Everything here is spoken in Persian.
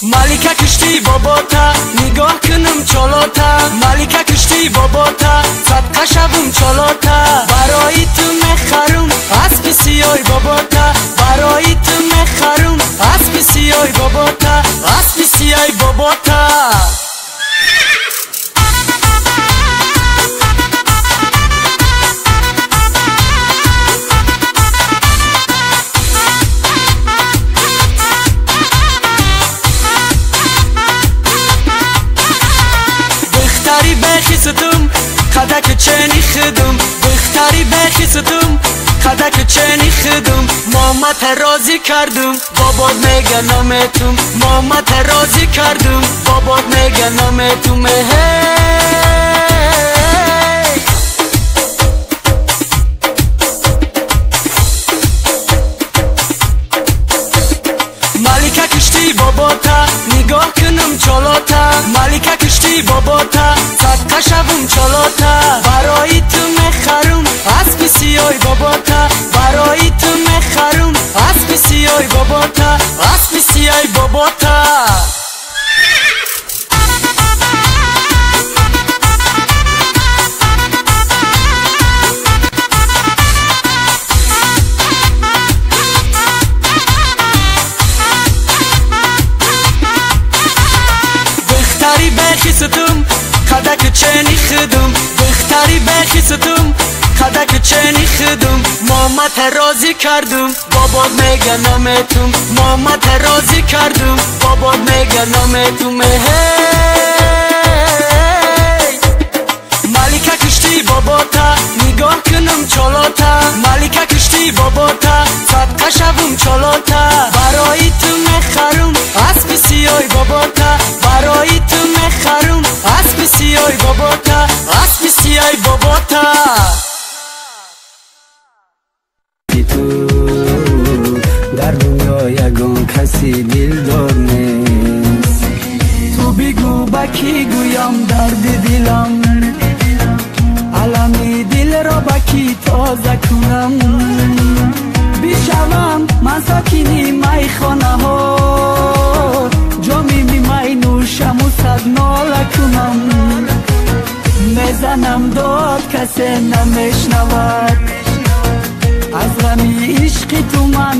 ملکه کشتی باباتا نگاه کنم چالاتا ملکه کشتی باباتا صدقه شوم چالاتا برای تو مخرم اسب سیای باباتا برای تو مخرم اسب سیای باباتا اسب سیای باباتا بخیستم قدک چنی خدم بختری بخیستم قدک چنی خدم مامت راضی کردم بابات میگه نامتم مامت راضی کردم بابات میگه نامتم ملکه کشتی باباتا نگاه کنم چالاتا ملکه کشتی باباتا صدقه شوم چالاتا برای تو مخرم اسب سیای باباتا برای تو مخرم اسب سیای باباتا اسب سیای باباتا بخیستم قدک چنی خدم بختری بخیستم قدک چنی خدم مامت راضی کردم بابات میگه نامتم مامت راضی کردم بابات میگه نامتم ملکه کشتی باباتا نگاه کنم چالاتا ملکه کشتی باباتا صدقه شوم چالاتا برای تو مخرم اسب سیای باباتا برای تو مخرم اسب سیای باباتا اسب سیای باباتا تو در دنیا یگان کسی دلدار نیست تو بگو با کی گویم درد دلم علمی دل را با کی تازه کنم بشوم من ساکنی میخانه ها جامی می نوشم و صد ناله کنم میزنم داد کسی نمیشنود از غمی عشق تو من